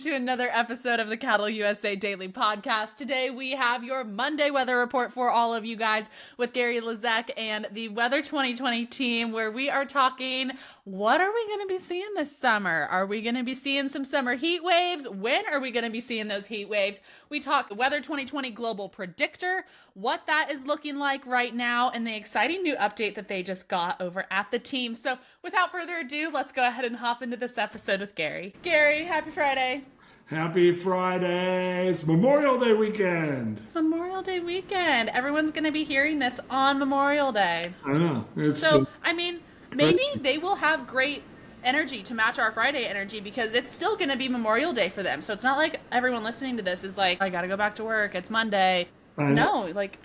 To another episode of the Cattle USA Daily Podcast. Today we have your Monday weather report for all of you guys with Gary Lezak and the Weather 2020 team, where we are talking, what are we going to be seeing this summer? Are we going to be seeing some summer heat waves? When are we going to be seeing those heat waves? We talk Weather 2020 Global Predictor, what that is looking like right now, and the exciting new update that they just got over at the team. So without further ado, let's go ahead and hop into this episode with Gary. Gary, happy Friday. Happy Friday. It's Memorial Day weekend. It's Memorial Day weekend. Everyone's going to be hearing this on Memorial Day. I know. Maybe they will have great energy to match our Friday energy, because it's still going to be Memorial Day for them. So it's not like everyone listening to this is like, I got to go back to work. It's Monday. No, like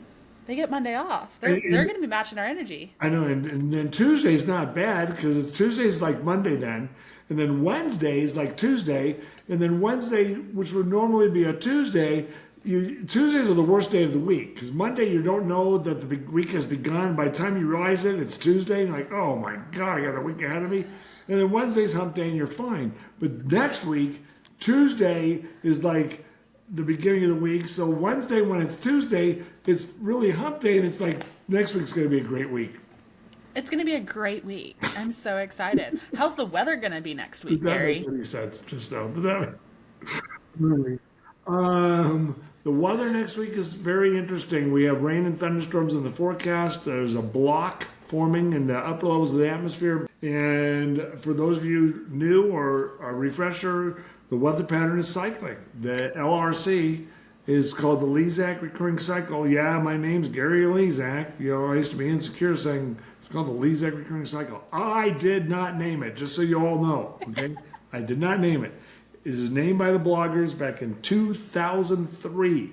they get Monday off. They're going to be matching our energy. I know. And then Tuesday's not bad, because Tuesday's like Monday then. And then Wednesday is like Tuesday. And then Wednesday, which would normally be a Tuesday, Tuesdays are the worst day of the week, because Monday you don't know that the week has begun. By the time you realize it, it's Tuesday. And you're like, oh my God, I got a week ahead of me. And then Wednesday's hump day and you're fine. But next week, Tuesday is like the beginning of the week. So Wednesday, when it's Tuesday, it's really hump day, and it's like next week's going to be a great week. It's going to be a great week. I'm so excited. How's the weather going to be next week, Gary? That makes any sense just now. Really. The weather next week is very interesting. We have rain and thunderstorms in the forecast. There's a block forming in the upper levels of the atmosphere. And for those of you new or a refresher, the weather pattern is cycling. The LRC is called the Lezak Recurring Cycle. Yeah, my name's Gary Lezak. You know, I used to be insecure saying it's called the Lezak Recurring Cycle. I did not name it, just so you all know, okay? I did not name it. It was named by the bloggers back in 2003.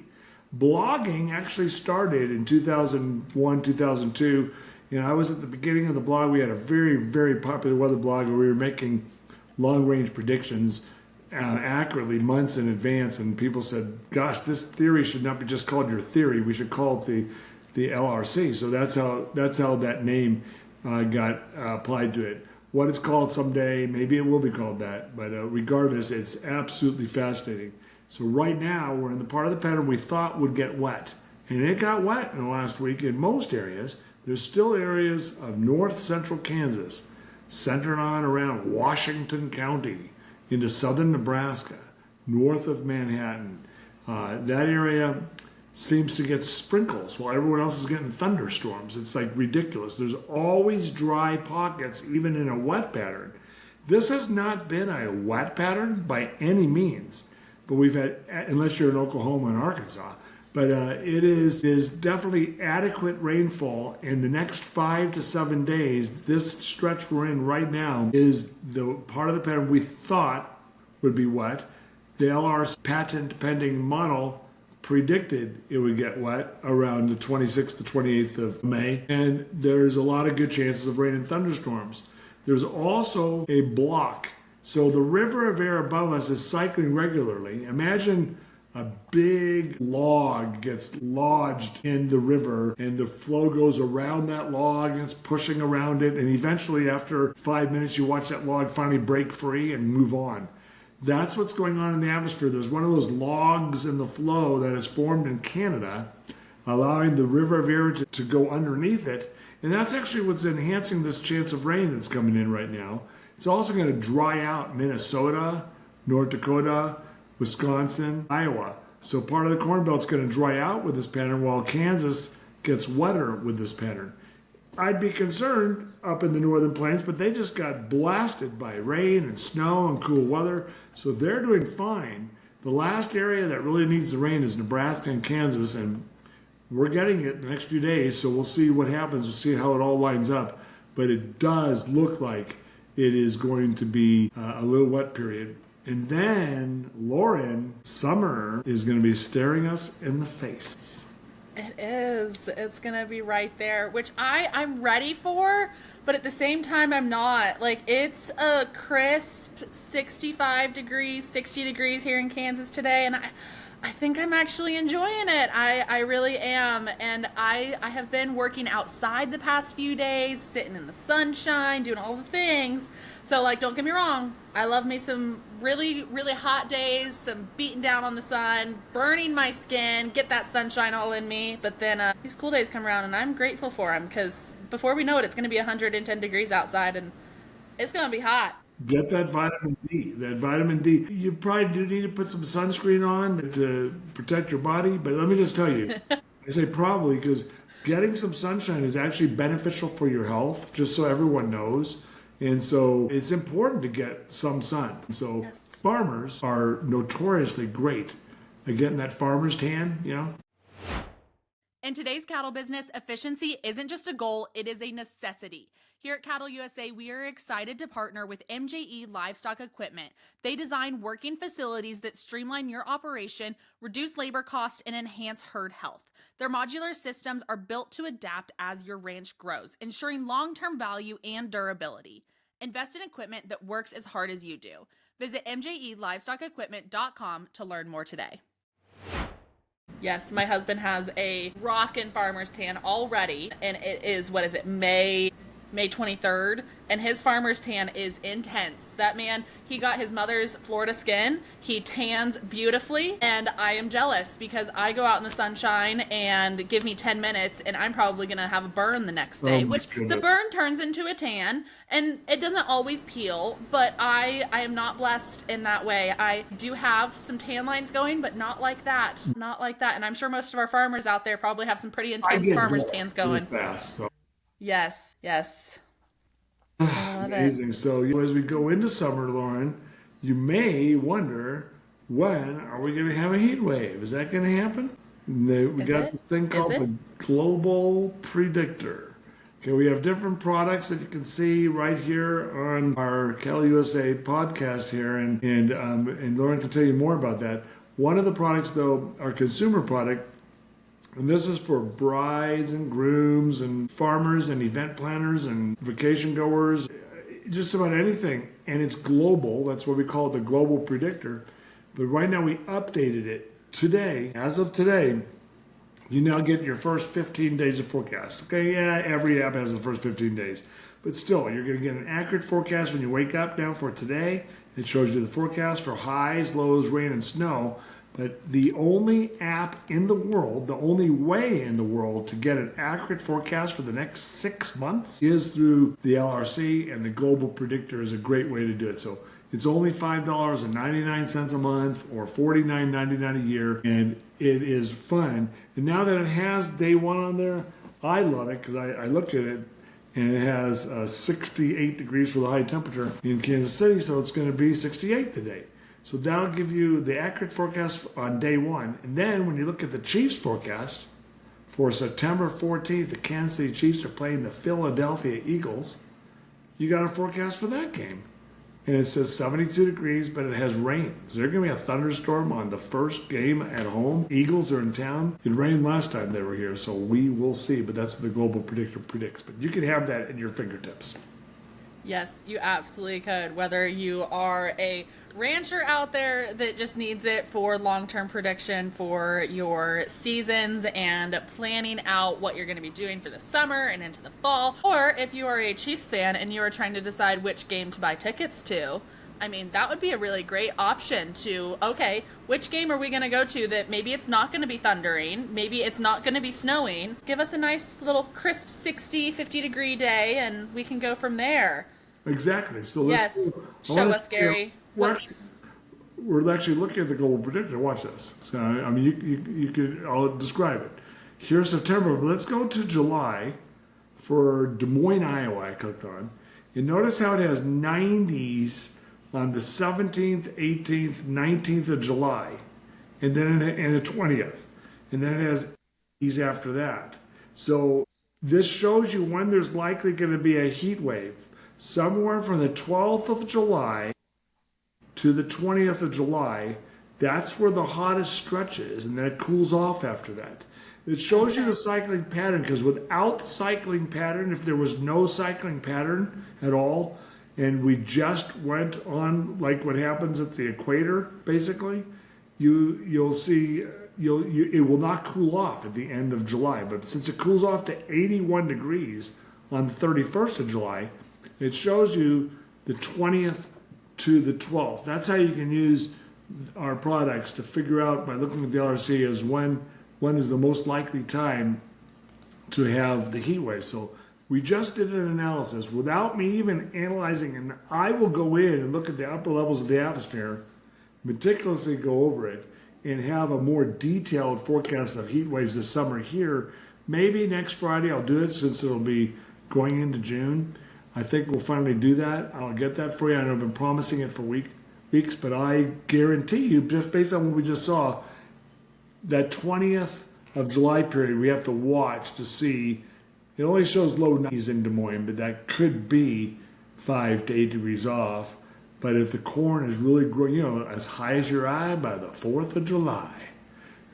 Blogging actually started in 2001, 2002. You know, I was at the beginning of the blog. We had a very, very popular weather blog where we were making long-range predictions accurately months in advance, and people said, gosh, this theory should not be just called your theory, we should call it the LRC. So that's how that name got applied to it. What it's called someday, maybe it will be called that, but regardless, it's absolutely fascinating. So right now we're in the part of the pattern we thought would get wet, and it got wet in the last week in most areas. There's still areas of north central Kansas centered on around Washington County into southern Nebraska, north of Manhattan. That area seems to get sprinkles while everyone else is getting thunderstorms. It's like ridiculous. There's always dry pockets, even in a wet pattern. This has not been a wet pattern by any means, but we've had, unless you're in Oklahoma and Arkansas, but it is definitely adequate rainfall in the next 5 to 7 days. This stretch we're in right now is the part of the pattern we thought would be wet. The LR's patent pending model predicted it would get wet around the 26th to 28th of May, and there's a lot of good chances of rain and thunderstorms. There's also a block. So the river of air above us is cycling regularly. Imagine a big log gets lodged in the river, and the flow goes around that log, and it's pushing around it, and eventually after 5 minutes you watch that log finally break free and move on. That's what's going on in the atmosphere. There's one of those logs in the flow that is formed in Canada, allowing the river of air to go underneath it, and that's actually what's enhancing this chance of rain that's coming in right now. It's also going to dry out Minnesota, North Dakota, Wisconsin, Iowa. So part of the Corn Belt's going to dry out with this pattern, while Kansas gets wetter with this pattern. I'd be concerned up in the northern plains, but they just got blasted by rain and snow and cool weather, so they're doing fine. The last area that really needs the rain is Nebraska and Kansas, and we're getting it in the next few days, so we'll see what happens. We'll see how it all lines up. But it does look like it is going to be a little wet period. And then, Lauren, summer is going to be staring us in the face. It is. It's going to be right there, which I'm ready for, but at the same time, I'm not. Like, it's a crisp 65 degrees, 60 degrees here in Kansas today, and I think I'm actually enjoying it. I really am. And I have been working outside the past few days, sitting in the sunshine, doing all the things. So, like, don't get me wrong. I love me some really, really hot days, some beating down on the sun, burning my skin, get that sunshine all in me. But then these cool days come around, and I'm grateful for them because before we know it, it's going to be 110 degrees outside, and it's going to be hot. Get that vitamin D. That vitamin D. You probably do need to put some sunscreen on to protect your body, but let me just tell you, I say probably because getting some sunshine is actually beneficial for your health, just so everyone knows. And so it's important to get some sun. So Yes. farmers are notoriously great at getting that farmer's tan, you know? In today's cattle business, efficiency isn't just a goal, it is a necessity. Here at Cattle USA, we are excited to partner with MJE Livestock Equipment. They design working facilities that streamline your operation, reduce labor costs, and enhance herd health. Their modular systems are built to adapt as your ranch grows, ensuring long-term value and durability. Invest in equipment that works as hard as you do. Visit mjelivestockequipment.com to learn more today. Yes, my husband has a rockin' farmer's tan already, and it is, what is it, May 23rd, and his farmer's tan is intense. That man, he got his mother's Florida skin. He tans beautifully, and I am jealous because I go out in the sunshine and give me 10 minutes, and I'm probably gonna have a burn the next day, Oh my which the goodness. burn turns into a tan, and it doesn't always peel, but I am not blessed in that way. I do have some tan lines going, but not like that. Not like that. And I'm sure most of our farmers out there probably have some pretty I intense get farmers bored tans real going. fast. So Yes, yes. I love it. amazing. So as we go into summer, Lauren, you may wonder, when are we going to have a heat wave? Is that going to happen? We Is got it? this thing Is called it? the Global Predictor. Okay, we have different products that you can see right here on our Cattle USA podcast here, and Lauren can tell you more about that. One of the products, though, our consumer product, and this is for brides and grooms and farmers and event planners and vacation goers, just about anything. And it's global. That's what we call it, the Global Predictor. But right now we updated it today. As of today, you now get your first 15 days of forecast. Okay, yeah, every app has the first 15 days. But still, you're going to get an accurate forecast when you wake up now for today. It shows you the forecast for highs, lows, rain, and snow. But the only app in the world, the only way in the world to get an accurate forecast for the next 6 months is through the LRC, and the Global Predictor is a great way to do it. So it's only $5.99 a month or $49.99 a year, and it is fun. And now that it has day one on there, I love it because I looked at it, and it has 68 degrees for the high temperature in Kansas City, so it's going to be 68 today. So that'll give you the accurate forecast on day one. And then when you look at the Chiefs forecast for September 14th, the Kansas City Chiefs are playing the Philadelphia Eagles. You got a forecast for that game. And it says 72 degrees, but it has rain. Is there going to be a thunderstorm on the first game at home? Eagles are in town. It rained last time they were here, so we will see. But that's what the Global Predictor predicts. But you can have that at your fingertips. Yes, you absolutely could. Whether you are a rancher out there that just needs it for long-term prediction for your seasons and planning out what you're going to be doing for the summer and into the fall, or if you are a Chiefs fan and you are trying to decide which game to buy tickets to, I mean, that would be a really great option to, okay, which game are we going to go to that maybe it's not going to be thundering, maybe it's not going to be snowing. Give us a nice little crisp 60, 50-degree day, and we can go from there. Exactly. So let's Yes. I Show wanna us, see- Gary. We're actually looking at the Global Predictor. Watch this. So I mean, you could. I'll describe it. Here's September, but let's go to July for Des Moines, Iowa. I clicked on. You notice how it has 90s on the 17th, 18th, 19th of July, and then and the 20th, and then it has 80s after that. So this shows you when there's likely going to be a heat wave. Somewhere from the 12th of July to the 20th of July, that's where the hottest stretch is, and then it cools off after that. It shows you the cycling pattern, because without the cycling pattern, if there was no cycling pattern at all, and we just went on like what happens at the equator, basically, you'll see it will not cool off at the end of July. But since it cools off to 81 degrees on the 31st of July, it shows you the 20th to the 12th. That's how you can use our products to figure out by looking at the LRC is when is the most likely time to have the heat wave. So we just did an analysis without me even analyzing, and I will go in and look at the upper levels of the atmosphere, meticulously go over it, and have a more detailed forecast of heat waves this summer here. Maybe next Friday I'll do it since it'll be going into June. I think we'll finally do that. I'll get that for you. I know I've been promising it for weeks, but I guarantee you, just based on what we just saw, that 20th of July period we have to watch to see. It only shows low 90s in Des Moines, but that could be 5 to 8 degrees off. But if the corn is really growing, as high as your eye by the 4th of July.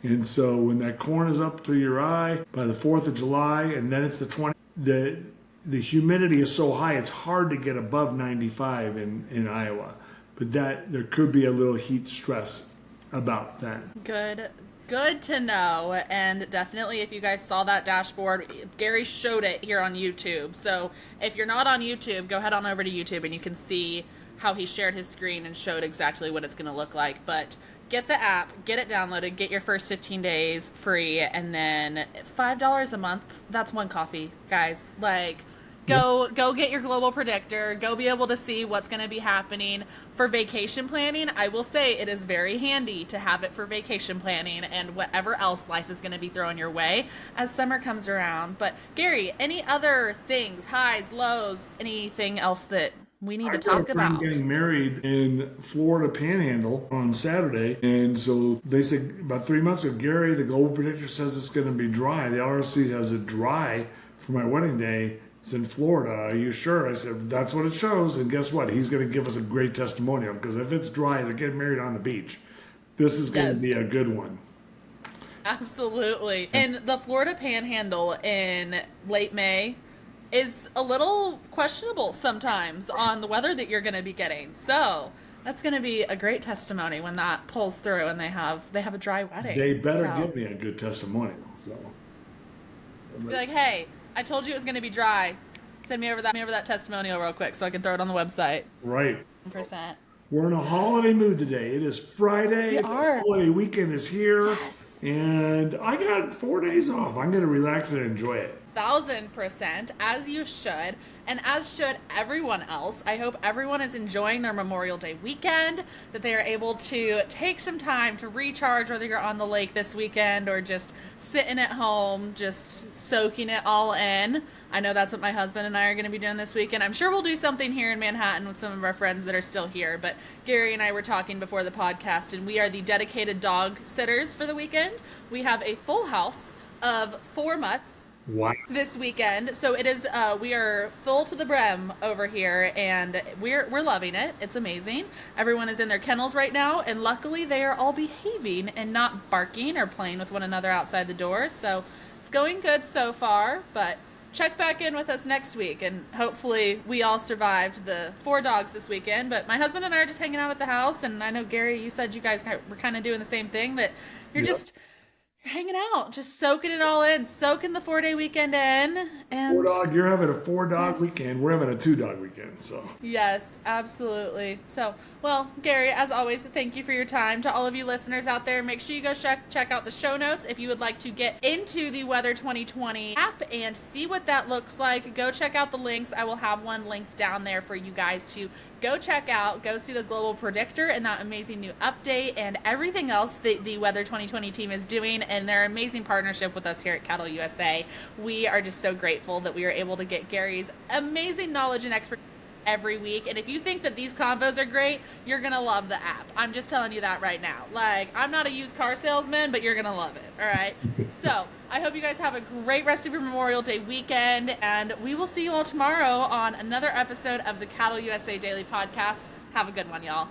And so when that corn is up to your eye by the 4th of July, and then it's the 20th, the humidity is so high, it's hard to get above 95 in Iowa. But there could be a little heat stress about that. Good to know. And definitely, if you guys saw that dashboard, Gary showed it here on YouTube. So if you're not on YouTube, go head on over to YouTube and you can see how he shared his screen and showed exactly what it's going to look like. But get the app, get it downloaded, get your first 15 days free, and then $5 a month, that's one coffee, guys. Like, go get your Global Predictor, go be able to see what's going to be happening. For vacation planning, I will say it is very handy to have it for vacation planning and whatever else life is going to be throwing your way as summer comes around. But Gary, any other things, highs, lows, anything else that we need to talk about? I'm getting married in Florida Panhandle on Saturday, and so they said about 3 months ago, Gary, the Global Predictor says it's going to be dry. The LRC has it dry for my wedding day. It's in Florida. Are you sure? I said, that's what it shows. And guess what? He's going to give us a great testimonial, because if it's dry, they're getting married on the beach. This is going to be a good one. Absolutely. And the Florida Panhandle in late May is a little questionable sometimes on the weather that you're going to be getting. So that's going to be a great testimony when that pulls through and they have a dry wedding. They better give me a good testimonial. So be like, hey, I told you it was going to be dry. Send me over that testimonial real quick so I can throw it on the website. Right. 100%. We're in a holiday mood today. It is Friday. We are. The holiday weekend is here. Yes. And I got 4 days off. I'm going to relax and enjoy it. 1,000%, as you should, and as should everyone else. I hope everyone is enjoying their Memorial Day weekend, that they are able to take some time to recharge, whether you're on the lake this weekend or just sitting at home, just soaking it all in. I know that's what my husband and I are going to be doing this weekend. I'm sure we'll do something here in Manhattan with some of our friends that are still here, but Gary and I were talking before the podcast, and we are the dedicated dog sitters for the weekend. We have a full house of 4 mutts. Wow. This weekend, so it is. We are full to the brim over here, and we're loving it. It's amazing. Everyone is in their kennels right now, and luckily they are all behaving and not barking or playing with one another outside the door. So it's going good so far. But check back in with us next week, and hopefully we all survived the 4 dogs this weekend. But my husband and I are just hanging out at the house, and I know Gary, you said you guys were kind of doing the same thing. That you're just hanging out, just soaking it all in, soaking the 4-day weekend in. And 4 dog, you're having a 4-dog weekend. We're having a 2-dog weekend. So yes, absolutely. So, well, Gary, as always, thank you for your time. To all of you listeners out there, make sure you go check out the show notes. If you would like to get into the Weather 2020 app and see what that looks like, go check out the links. I will have one linked down there for you guys to go check out, go see the Global Predictor and that amazing new update and everything else that the Weather 2020 team is doing, and their amazing partnership with us here at Cattle USA. We are just so grateful that we are able to get Gary's amazing knowledge and expertise every week. And if you think that these convos are great, you're gonna love the app. I'm just telling you that right now. Like, I'm not a used car salesman, but you're gonna love it. All right. So I hope you guys have a great rest of your Memorial Day weekend, and we will see you all tomorrow on another episode of the Cattle USA Daily Podcast. Have a good one, y'all.